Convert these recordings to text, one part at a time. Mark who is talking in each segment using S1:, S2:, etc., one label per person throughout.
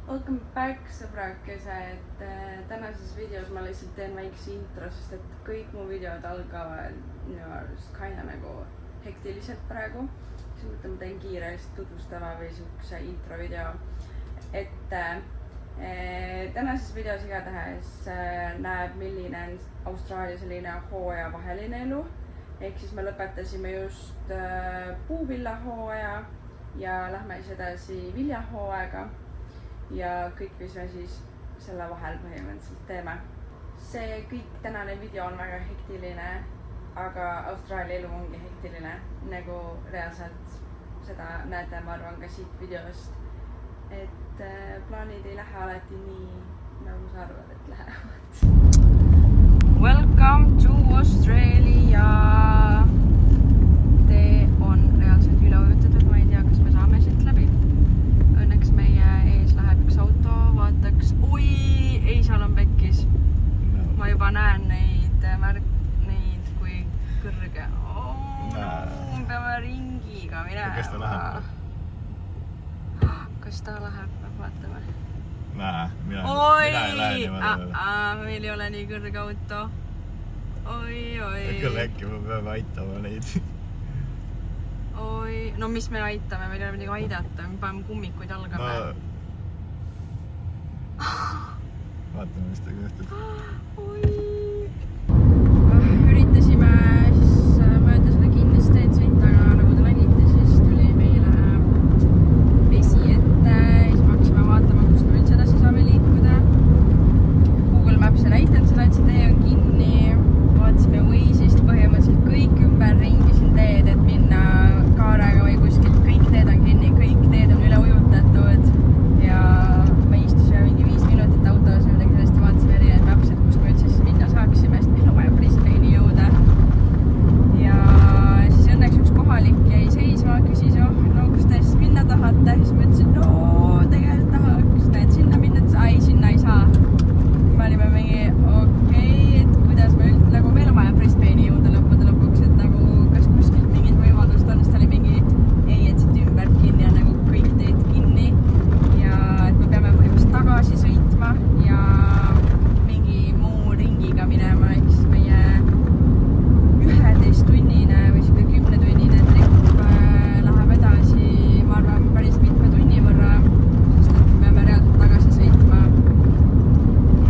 S1: Welcome back sõbrakesed, tänases videos ma lihtsalt teen väikse intro, sest et kõik mu videod algavad minu arust kinda nagu hektiliselt praegu. Siis mõtlen, ma teen kiiresti tutvustava või siukse intro video. Et tänases videos igatahes näeb, milline on Austraalia selline hooaja vaheline elu. Ehk siis me lõpetasime just puuvilla hooaja ja lähme siis edasi viljahooaega. Ja kõik, mis me siis selle vahel põhimõtteliselt teeme. See kõik tänane video on väga hektiline, aga Austraalia elu ongi hektiline, nagu reaalselt seda näete, ma arvan ka siit videost. Et plaanid ei lähe alati nii, nagu sa arvad, et lähevad. Welcome to Australia! Tee on reaalselt üle ujutatud, ma ei tea, kas me saame siit läbi. Õnneks meie ees läheb üks auto, vaataks, oi, ei, seal on pekkis. Ma juba näen neid kui kõrge. Peame ringiga minema.
S2: Kas ta läheb?
S1: Kas ta läheb? Vaatame.
S2: Mina ei lähe niimoodi.
S1: Meil ei ole nii kõrge auto. Oi.
S2: Küll äkki me peame aitama neid.
S1: Oi, no mis me aitame, meil ei ole midagi aidata, me paneme kummikuid algame.
S2: Vaatame, mis tega juhtub.
S1: Üritasime siis mööda seda kinnist teed sõita, aga nagu te nägite, siis tuli meile vesi ette. Siis me hakkasime vaatama, kust me üldse edasi saame liikuda. Google Maps ei näitanud seda, et see tee on kinni. Vaatasime Waze'ist põhimõtteliselt kõik ümber ringi siin teed, et minna kaarega või kuskilt. Kõik teed on kinni, kõik teed on üle ujutatud ja me istusime mingi 5 minutit autos ja midagi sellest ja vaatasime erinevaid mapsed, kust me üldse siis minna saaksime, sest meil on vaja Brisbane'i jõuda. Ja siis õnneks üks kohalik jäi seisma, küsis, no kus te siis minna tahate? Siis ma ütlesin, no tegelikult tahaks, et sinna minna, et ei, sinna ei saa. Me olime mingi okei, et kuidas me üldse, nagu meil on vaja Brisbane'i jõuda lõppude lõpuks, et nagu kas kuskilt mingid võimalust on, sest oli mingi ei, et siit ümbert kinni on nagu kõik teed kinni ja et me peame põhimõtteliselt tagasi sõitma ja mingi muu ringiga minema, ehk siis meie 11-tunnine või siuke 10-tunnine trip läheb edasi, ma arvan, päris mitme tunni võrra, sest et me peame reaalselt tagasi sõitma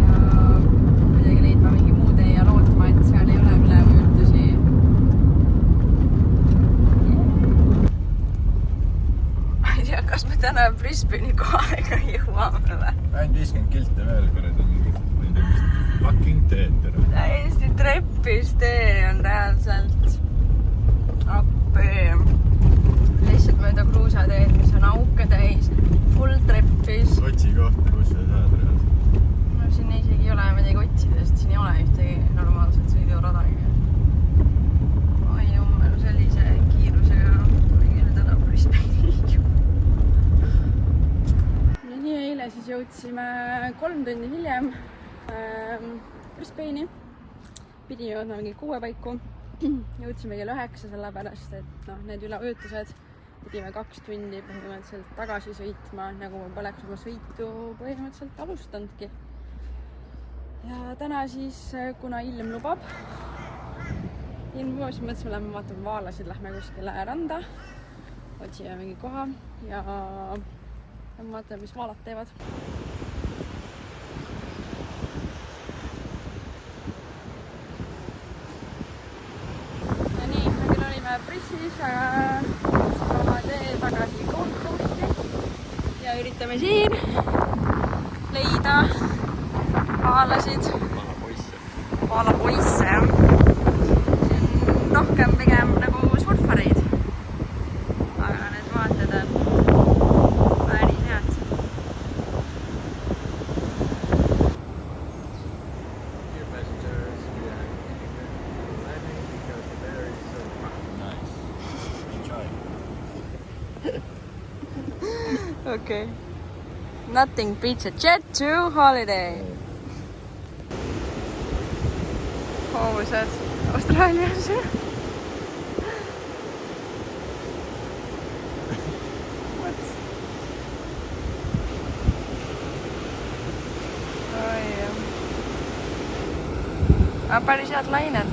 S1: ja kuidagi leidma mingi muu tee ja lootma, et seal ei ole üleujutusi. Ma ei tea, kas me täna Brisbane'i kohaliga jõuame või?
S2: Ainult 50 kilte veel, kurat on mingi fucking teed.
S1: Täiesti treppis tee on reaalselt appi. Lihtsalt mööda kruusateed, mis on auke täis, full treppis.
S2: Otsi kohta, kus sa saad reaalselt.
S1: No siin isegi ei ole midagi otsida, sest siin ei ole ühtegi normaalset sõiduradagi. Oi jummel, sellise kiirusega tuli küll täna Brisbane'i. Ja nii eile siis jõudsime 3 tundi hiljem Brisbane'i. Pidime jõudma mingi 6 paiku. Jõudsime kell 9 sellepärast, et need üleujutused pidime 2 tundi põhimõtteliselt tagasi sõitma, nagu ma poleks oma sõitu põhimõtteliselt alustanudki. Ja täna siis, kuna ilm lubab, siis mõtlesime, lähme vaatame vaalasid, lähme kuskile randa, otsime mingi koha ja vaatame, mis vaalad teevad. Brissis, aga oma tee tagasi Gold Coasti ja üritame siin leida vaalasid. Vaalapoisse, jah. Rohkem pigem nagu surfareid, aga need vaated on päris head. Okay. Nothing beats a jet to holiday. Hoovused Austraalias. Aga päris head lained.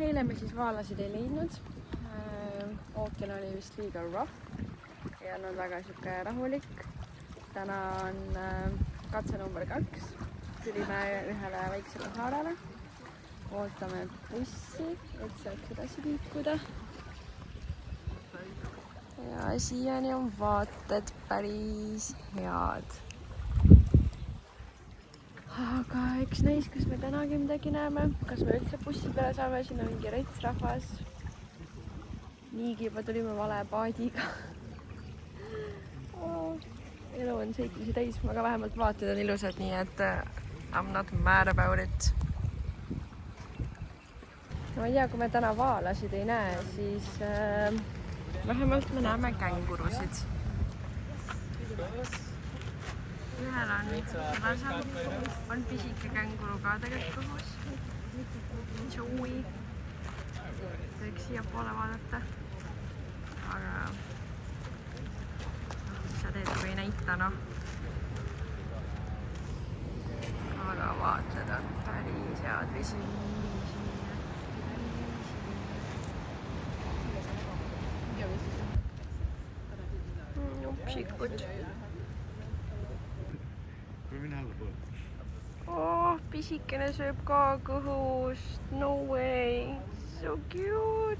S1: Eile me siis vaalasid ei leidnud. Ookean oli vist liiga rough. Ei olnud väga siuke rahulik. Täna on katse number 2. Tulime ühele väiksele saarele. Ootame bussi, et saaks edasi liikuda. Ja siiani on vaated päris head. Aga eks näis, kas me tänagi midagi näeme. Kas me üldse bussi peale saame, siin on mingi retsrahvas. Niigi juba tulime vale paadiga. Elu on seiklusi täis, aga vähemalt vaated on ilusad, nii et I'm not mad about it. No ma ei tea, kui me täna vaalasid ei näe, siis vähemalt me näeme kängurusid. Ühel on pisike känguru ka tegelikult kohus. Joey. Võiks siia poole vaadata. Aga sa teed, kui ei näita, noh. Aga vaated on päris head visi. Upsikud.
S2: Kui minna alla poole.
S1: Oh, pisikene sööb ka kõhust. No way. So cute.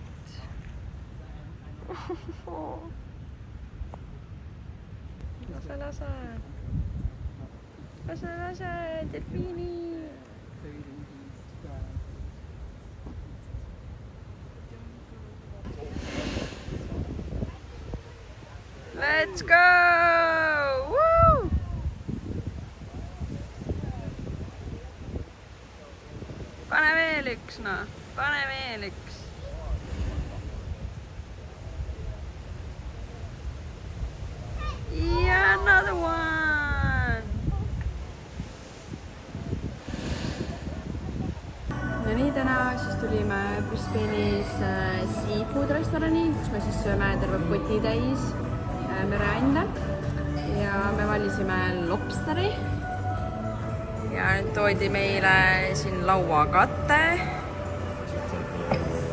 S1: Lase, delfiini. Let's go! Woo! Pane veel üks, no. Pane veel üks. Yeah, another one! No nii, täna siis tulime Brisbane'is seafood restorani, kus me siis sööme terve poti täis mereande. Ja me valisime lobsteri. Ja nüüd toodi meile siin lauakatte,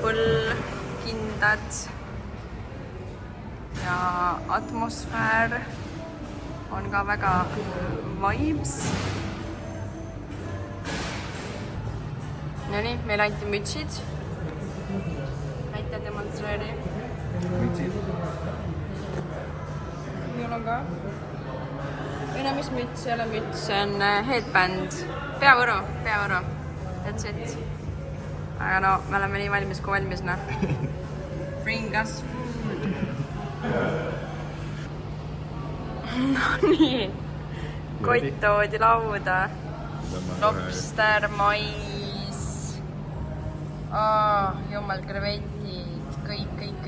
S1: põllkindad ja atmosfäär on ka väga vibes. No nii, meil anti mütsid. Näite demonstreeri.
S2: Mütsid?
S1: Minul on ka. Või no mis müts, ei ole müts, see on headband. Peavõru. That's it. Aga no, me oleme nii valmis kui valmis, noh. Bring us food. No nii. Kott toodi lauda. Lobster, mais. Jumal, krevetid. Kõik.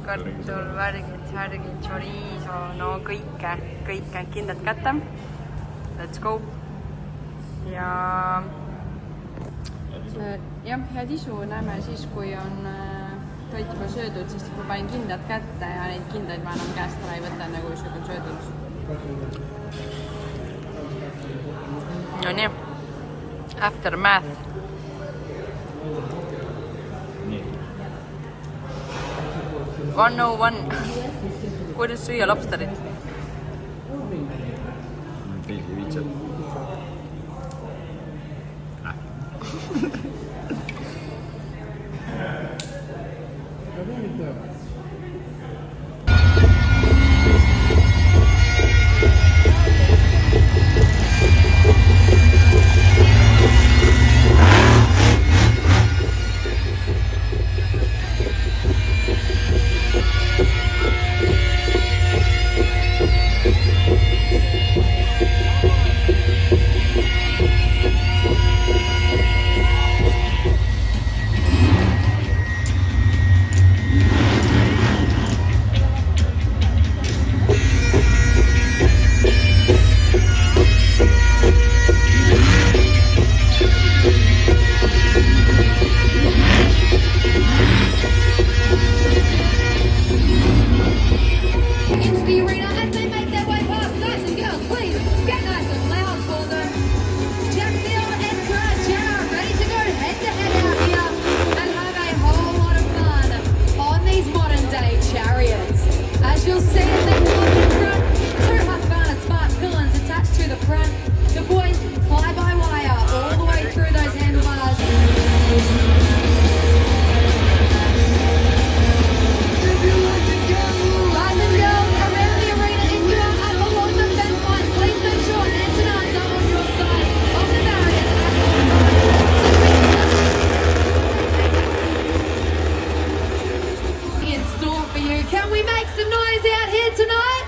S1: Kartul, värgid, chorizo, no kõike. Kindlad kätte. Let's go. Ja head isu näeme siis, kui on toit juba söödud, sest ma panin kindlad kätte ja neid kindlaid ma enam käest ära ei võta, nagu kui on söödud. No nii. Aftermath.
S2: Nii.
S1: 101. Kuidas süüa lobsterit?
S2: Keegi viitsab.
S3: Can we make some noise out here tonight?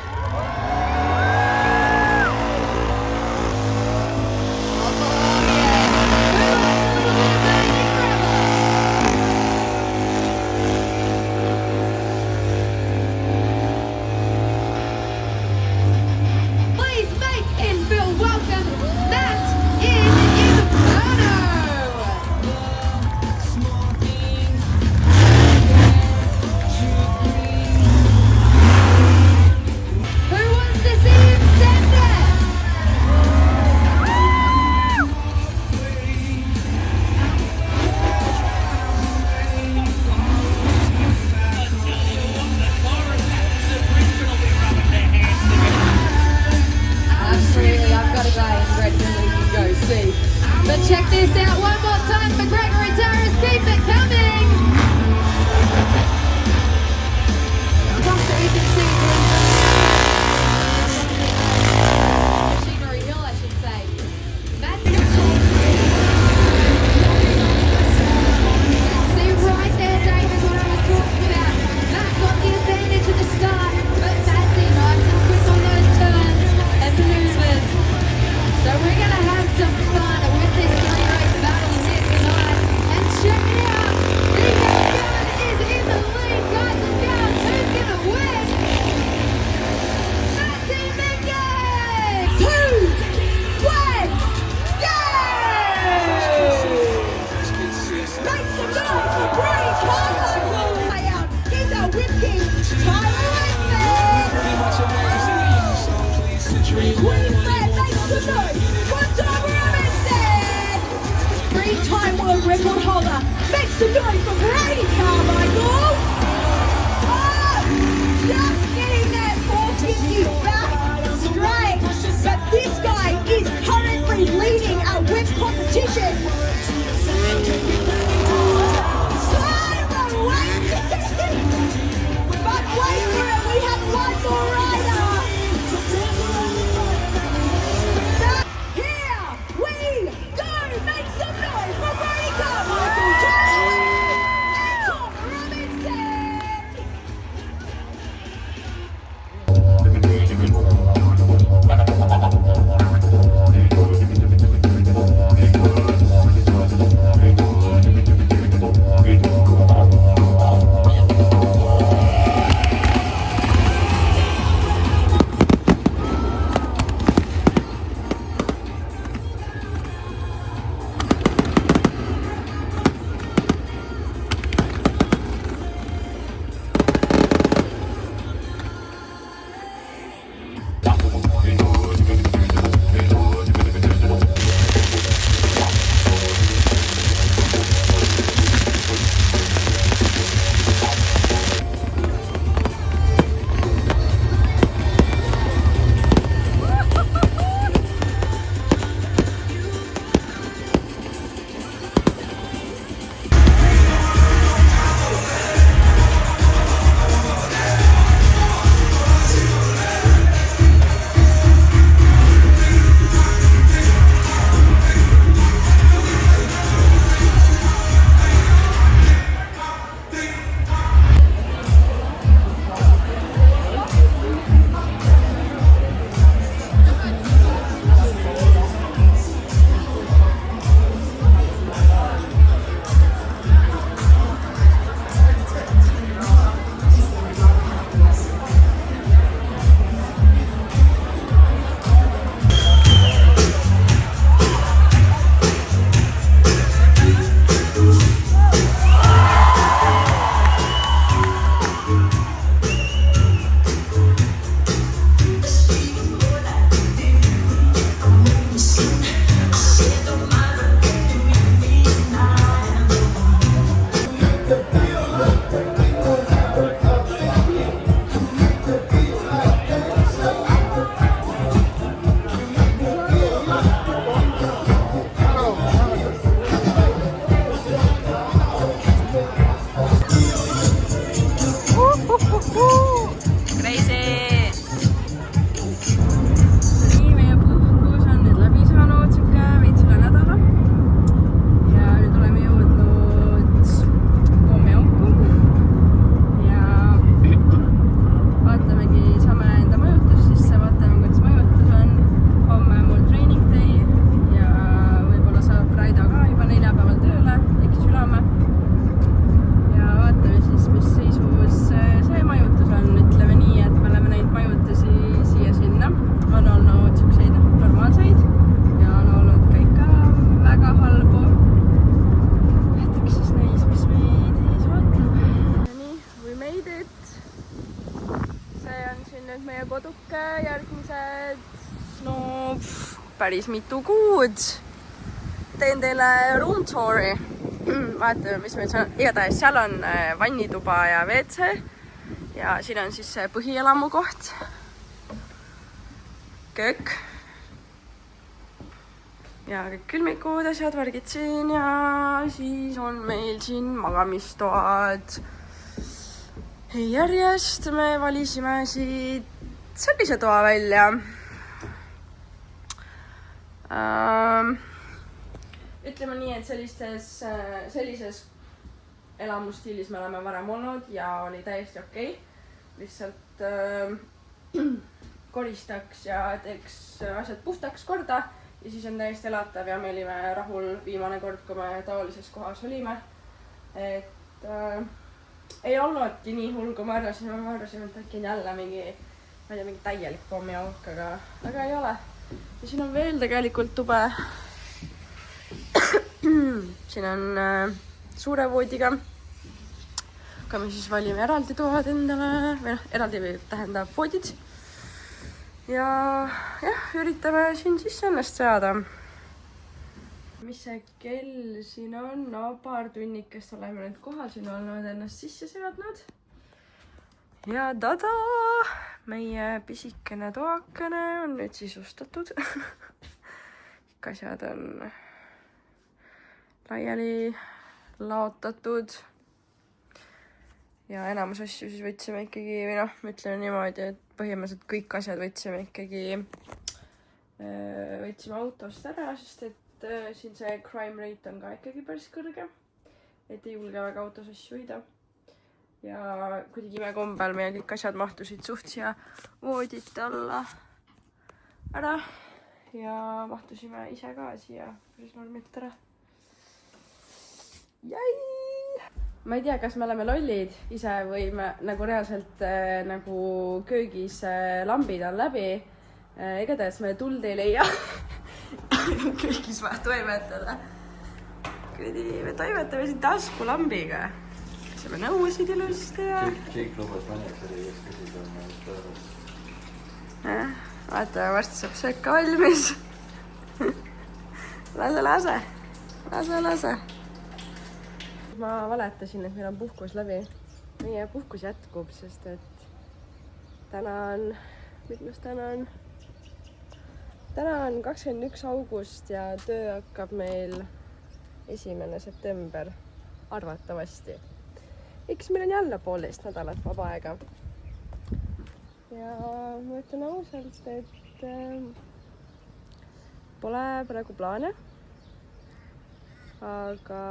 S3: Please make him feel welcome. Matt in Inferno. Who wants to see him send it? Absolutely, I've got a guy in Redmond we can go see. But check this out one more time for Gregory Terrace. Keep it coming. Just so you can see Machinery Hill, I should say. That's see right there, David, what I was talking about. Matt got the advantage at the start, but Matsy nice and quick on those turns and maneuvers. So we're going to have some fun with this three-race battle here tonight. And check it out, the Gun is in the lead, guys and gals. Who's going to win? Matsy Mingay! 2, 1, go! Make some noise for Brady Carlo. Play out, he's a whipping Tyler Queensland makes some noise for Tom Robinson. 3-time world record holder makes some noise for Brady Carmichael. Oh, just getting that 450 back straight. But this guy is currently leading a whip competition. But wait for it, we have one more rider. Here we go! Make some noise for Brady Carmichael, Tom Robinson!
S1: natuke järgmised päris mitu kuud. Teen teile room touri. Vaatame, mis meil seal on. Igatahes seal on vannituba ja WC. Ja siin on siis see põhielamu koht. Köök. Ja kõik külmikud, asjad, värgid siin ja siis on meil siin magamistoad. Järjest me valisime siit sellise toa välja. Ütleme nii, et sellises elamustiilis me oleme varem olnud ja oli täiesti okei. Lihtsalt koristaks ja teeks asjad puhtaks korda. Ja siis on täiesti elatav ja me olime rahul viimane kord, kui me taolises kohas olime. Et ei olnudki nii hull, kui me arvasime. Me arvasime, et äkki on jälle mingi täielik pommiauk, aga ei ole. Ja siin on veel tegelikult tube. Siin on suure voodiga. Aga me siis valime eraldi toad endale. Või eraldi tähendab voodid. Ja jah, üritame siin sisse ennast saada. Mis see kell siin on? No paar tunnikest oleme nüüd kohal. Siin oleme ennast sisse seadnud. Ja tada! Meie pisikene toakene on nüüd sisustatud. Kõik asjad on laiali laotatud. Ja enamus asju siis võtsime ikkagi, või noh, ma ütlen niimoodi, et põhimõtteliselt kõik asjad võtsime autost ära, sest et siin see crime rate on ka ikkagi päris kõrge. Et ei julge väga autos asju hoida. Ja kuidagi imekombel meie kõik asjad mahtusid suht siia voodite alla ära. Ja mahtusime ise ka siia päris normilt ära. Jäi! Ma ei tea, kas me oleme lollid ise või me nagu reaalselt nagu köögis lambid on läbi. Igatahes me tuld ei leia. Köögis vaja toimetada. Me toimetame siin taskulambiga. Saame nõusid ilusti ja...
S2: Keik lubas mõneks oli, kes küsid on
S1: vaata, varsti saab sööka valmis. Lase. Ma valetasin, et meil on puhkus läbi. Meie puhkus jätkub, sest et täna on 21. august ja töö hakkab meil 1. september arvatavasti. Eks meil on jälle 1,5 nädalat vaba aega. Ja ma ütlen ausalt, et pole praegu plaane, aga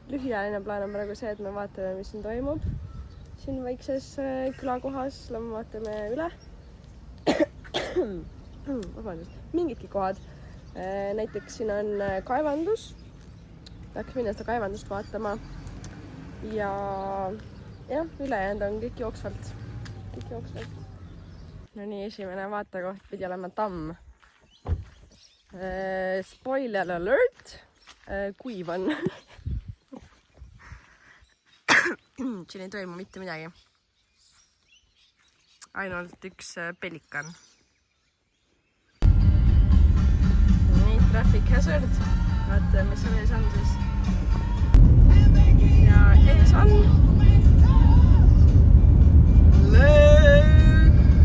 S1: lühiajaline plaan on praegu see, et me vaatame, mis siin toimub. Siin väikses külakohas vaatame üle. Mingidki kohad. Näiteks siin on kaevandus. Tahaks minna seda kaevandust vaatama. Ja ülejäänud on kõik jooksvalt. No nii, esimene vaatekoht pidi olema tamm. Spoiler alert. Kuiv on. Siin ei toimu mitte midagi. Ainult üks pelikan. Nii, traffic hazard. Vaata, mis on ees on siis. Ja ees on.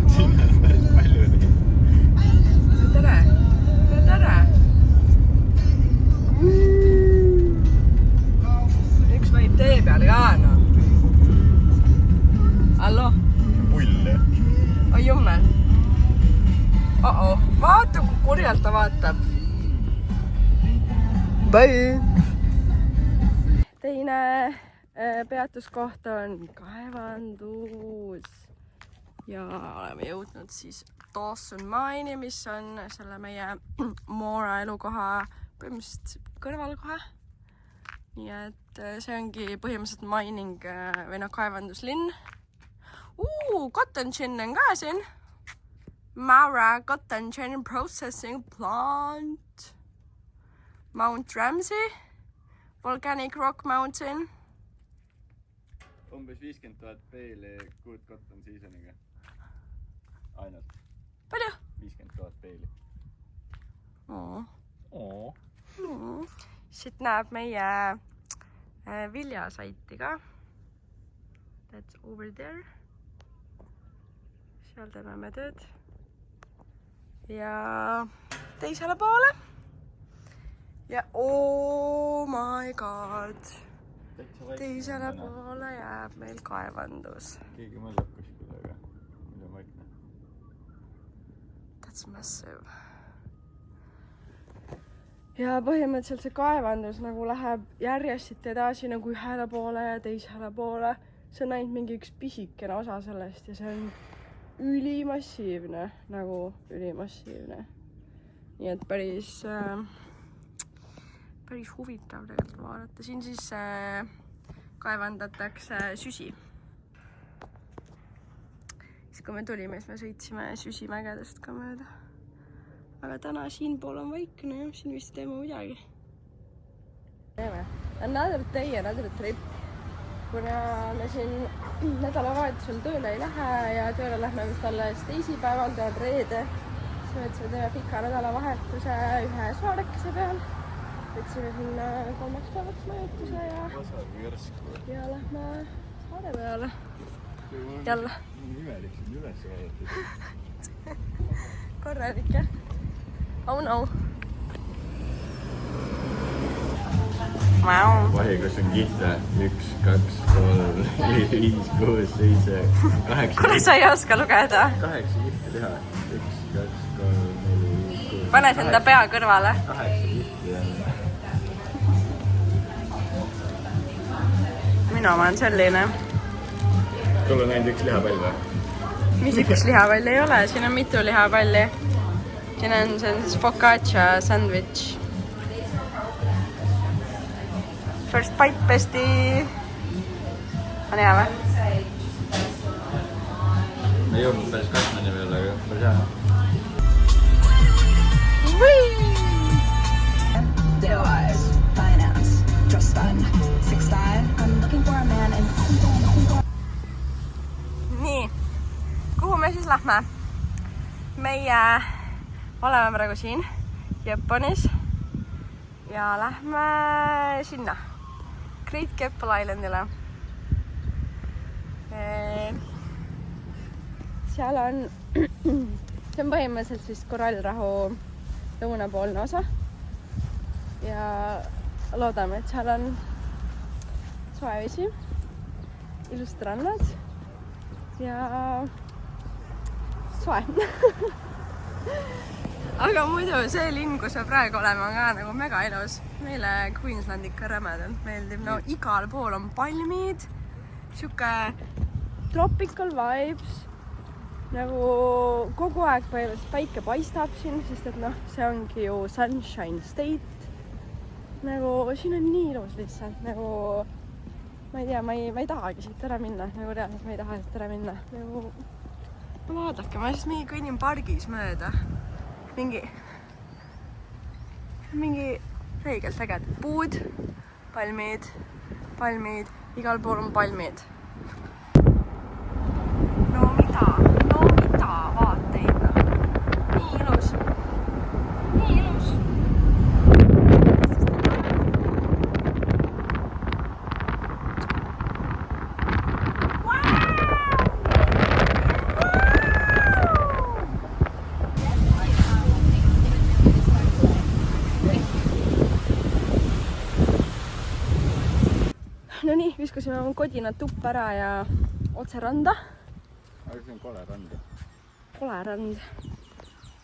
S2: Siin on päris palju nii.
S1: Tere! Üks võib tee peal ka, no. Allo?
S2: Pull.
S1: Oi jummel. Vaata, kui kurjalt ta vaatab. Bye! Teine peatuskoht on kaevandus. Ja oleme jõudnud siis Dawson Mine'i, mis on selle meie Moora elukoha põhimõtteliselt kõrval kohe. Nii et see ongi põhimõtteliselt mining või kaevanduslinn. Cotton gin on ka siin. Moora Cotton Gin Processing Plant. Mount Ramsey. Volcanic Rock Mountain.
S2: Umbes 50 000 peeli Good Cotton Seasoniga. ainult
S1: palju?
S2: 50 000 peili.
S1: Siit näeb meie viljasaiti ka. That's over there. Seal teeme me tööd. Ja teisele poole. Ja oh my god. Teisele poole jääb meil kaevandus.
S2: Keegi mõtleb kuskil, aga mida vaikne.
S1: That's massive. Ja põhimõtteliselt see kaevandus nagu läheb järjest edasi nagu ühele poole ja teisele poole. See on ainult mingi üks pisikene osa sellest ja see on ülimassiivne, nagu ülimassiivne. Nii et päris huvitav tegelikult vaadata. Siin siis kaevandatakse süsi. Siis kui me tulime, siis me sõitsime süsimägedest ka mööda. Aga täna siin pool on vaikne ja siin vist teeme midagi. Another day, another trip. Kuna me siin nädalavahetusel tööle ei lähe ja tööle lähme vist alles teisipäeval, ta on reede. Siis võtsime teeme pika nädalavahetuse ühe saarekese peal. Võtsime sinna 3 päevaks majutuse ja lähme saare peale. Jälle.
S2: Imelik siin üles vaadatud.
S1: Korralik jah? Oh no. Wow.
S2: Vahikus on kihte 1, 2, 3, 4, 5, 6, 7, 8.
S1: Kuule, sa ei oska lugeda?
S2: 8 kihte teha. 1, 2, 3, 4, 5, 6.
S1: Pane enda pea kõrvale.
S2: 8 kihte teha.
S1: Minu oma on selline.
S2: Sul on ainult üks lihapall või?
S1: Mis üks lihapalli ei ole, siin on mitu lihapalli. Siin on siis focaccia sandwich. First bite besti. On hea või?
S2: Me ei jõudnud päris katmani veel, aga päris hea.
S4: Their lives, finance, just fun. 6'5", I'm looking for a man in...
S1: Nii, kuhu me siis lähme? Meie oleme praegu siin Jaapanis ja lähme sinna Great Keppel Islandile. Seal on, see on põhimõtteliselt siis korallrahu lõunapoolne osa ja loodame, et seal on soe vesi, ilusad rannad ja soe. Aga muidu see linn, kus me praegu oleme, on ka nagu mega ilus. Meile Queensland ikka rämedalt meeldib. No igal pool on palmid, siuke tropical vibes. Nagu kogu aeg põhimõtteliselt päike paistab siin, sest et noh, see ongi ju Sunshine State. Nagu siin on nii ilus lihtsalt, nagu ma ei tea, ma ei tahagi siit ära minna, nagu reaalselt ma ei taha siit ära minna. Nagu vaadake, ma siis mingi kõnnin pargis mööda. Mingi reegelt äged puud, palmid, igal pool on palmid. No mida vaateid, nii ilus. No nii, viskusime oma kodina tupp ära ja otse randa.
S2: Aga see on kole rand.
S1: Kole rand.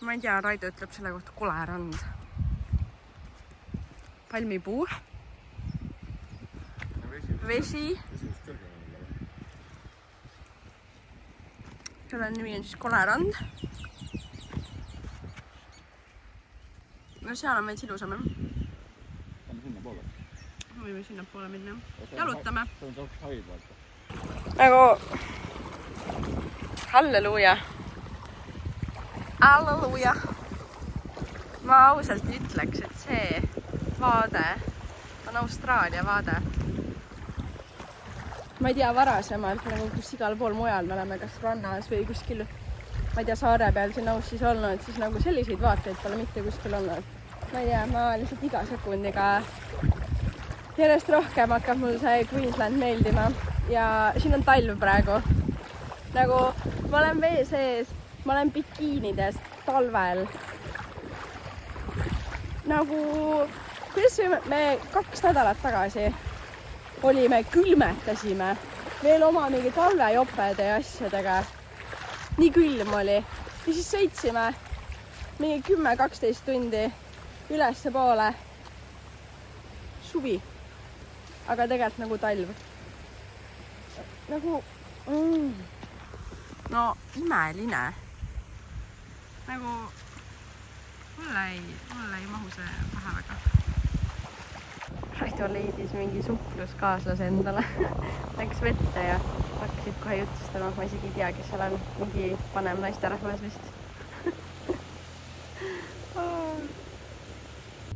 S1: Ma ei tea, Raido ütleb selle kohta kole rand. Palmipuu. Vesi. Selle nimi on siis kole rand. No seal on veits ilusam.
S2: Lähme sinna poole.
S1: Võime sinna poole minna. Jalutame.
S2: See on saaks haid, vaata.
S1: Nagu halleluuja. Halleluuja. Ma ausalt ütleks, et see vaade on Austraalia vaade. Ma ei tea varasemalt, nagu kus igal pool mujal me oleme kas rannas või kuskil ma ei tea, saare peal siin Aussis olnud, siis nagu selliseid vaateid pole mitte kuskil olnud. ma ei tea, ma lihtsalt iga sekundiga järjest rohkem hakkab mul see Queensland meeldima ja siin on talv praegu. Nagu ma olen vee sees, ma olen bikiinides talvel. Nagu, kuidas me 2 nädalat tagasi olime, külmetasime veel oma mingi talvejopede ja asjadega. Nii külm oli. Ja siis sõitsime mingi 10-12 tundi ülesse poole. Suvi. Aga tegelikult nagu talv. Nagu... No, imeline. Nagu... Mulle ei mahu see pähe väga. Raido leidis mingi supluskaaslase endale. Läks vette ja hakkasid kohe jutustama. Ma isegi ei tea, kes seal on. Mingi vanem naisterahvas vist.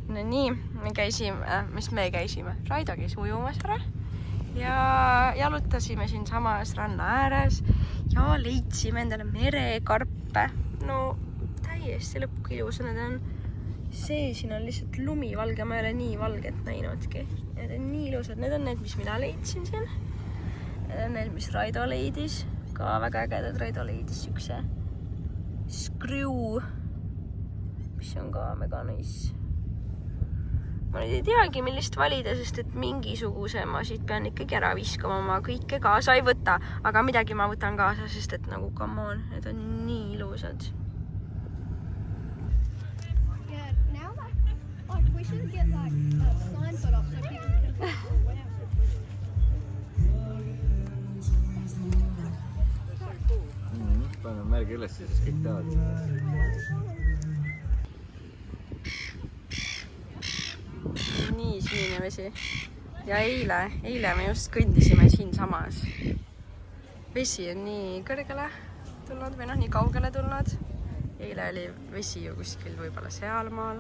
S1: No nii, me käisime. Raido käis ujumas ära. Ja jalutasime siin samas ranna ääres. Ja leidsime endale merekarpe. No täiesti lõpuks ilus. Need on see, siin on lihtsalt lumivalge. Ma ei ole nii valget näinudki. Need on nii ilusad. Need on need, mis mina leidsin siin. Need on need, mis Raido leidis. Ka väga ägedad. Raido leidis siukse screw, mis on ka mega nice. Ma nüüd ei teagi, millist valida, sest et mingisuguse ma siit pean ikkagi ära viskama. Ma kõike kaasa ei võta, aga midagi ma võtan kaasa, sest et nagu come on, need on nii ilusad.
S5: Yeah, now like we should get like signs put up so people can put
S2: Paneme märgi üles, siis kõik teavad.
S1: Nii sinine vesi. Ja eile me just kõndisime siin samas. Vesi on nii kõrgele tulnud või nii kaugele tulnud. Eile oli vesi ju kuskil võib-olla sealmaal.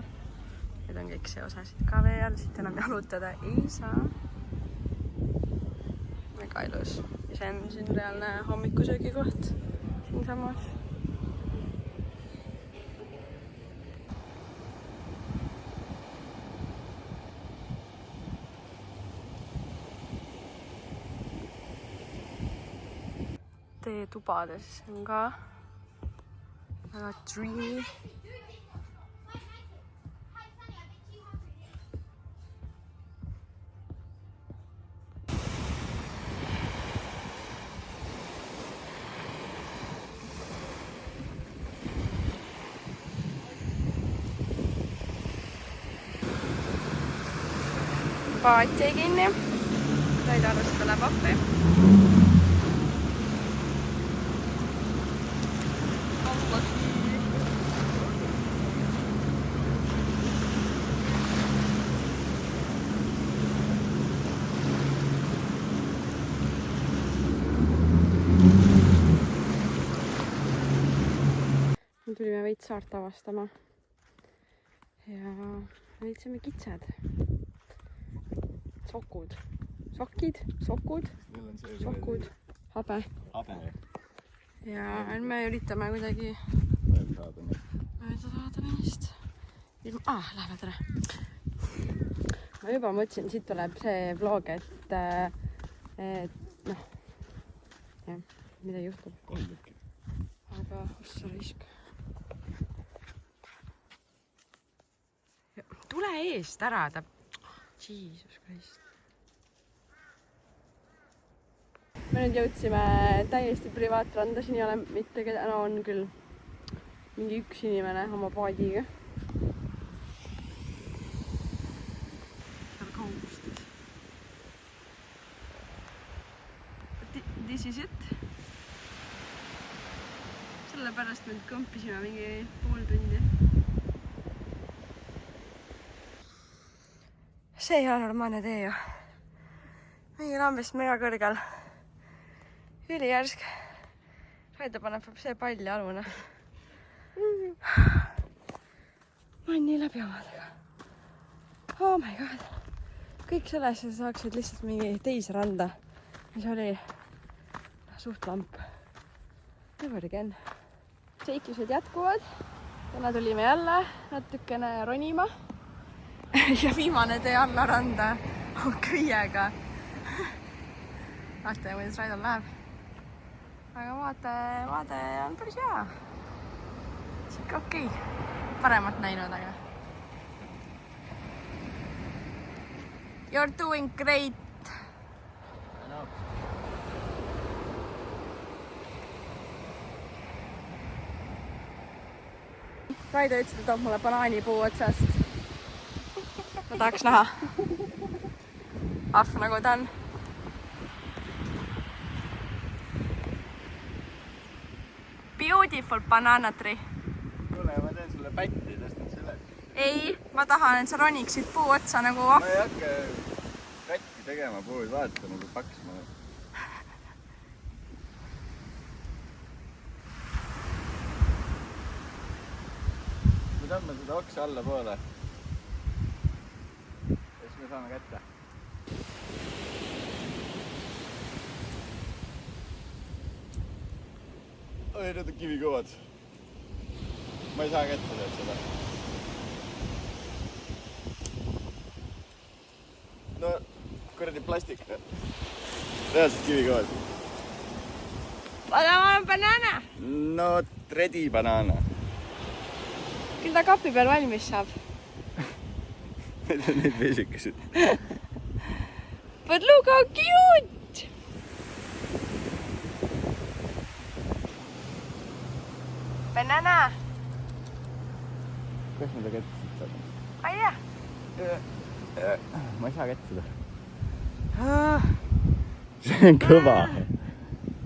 S1: Need on kõik see osasid ka vee all, siit enam jalutada ei saa. Väga ilus. Ja see on siin reaalne hommikusöögi koht siin samas. Tubades on ka väga dreamy. Paat jäi kinni. Said arvestada läheb appi. Tulime veits saart avastama ja leidsime kitsed, sokud, habe. Ja me üritame kuidagi mööda saada neist. Lähevad ära. Ma juba mõtlesin, siit tuleb see vlog, et noh, jah, mida juhtub. Aga ossa risk. Tule eest ära, ta... Jesus Christ. Me nüüd jõudsime täiesti privaatranda, siin ei ole mitte keda, no on küll mingi üks inimene oma paadiga. Seal kaugustes. This is it. Sellepärast me kõmpisime mingi pool tundi. See ei ole normaalne tee ju. Mingi lambest mega kõrgel. Üli järsk. Raido paneb see palli alune. Ma olen nii läbi omadega. Oh my god. Kõik selles saaksid lihtsalt mingi teise randa. Mis oli suht lamp. Never again. seiklused jätkuvad. Täna tulime jälle natukene ronima. Ja viimane tee alla randa on köiega. Vaatame, kuidas Raidol läheb. Aga vaade on päris hea. Sikke okei. Paremat näinud, aga. You're doing great. Raido ütles, et toob mulle banaanipuu otsast. Ma tahaks näha. Ahv nagu ta on. Beautiful banana tree.
S2: Kuule, ma teen sulle pätti, tõstan selle.
S1: Ei, ma tahan, et sa roniksid puu otsa nagu
S2: Ma ei hakka pätti tegema puud, vaata nagu paks ma. Me tõmbame seda oksa alla poole. Ja siis me saame kätte. Oi, need on kivikõvad. Ma ei saa kätte seda. No, kuradi plastik. Reaalselt kivikõvad.
S1: banana.
S2: No, ready banana.
S1: Küll ta kapi peal valmis saab.
S2: Need on need veesikesed.
S1: But look how cute! Banana.
S2: Kuidas ma ta kätte siit saada?
S1: Ma ei tea.
S2: Ma ei saa kätte seda. See on kõva.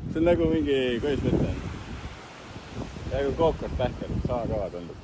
S2: See on nagu mingi, kuidas ma ütlen? Nagu kookospähkel, sama kõva tundub.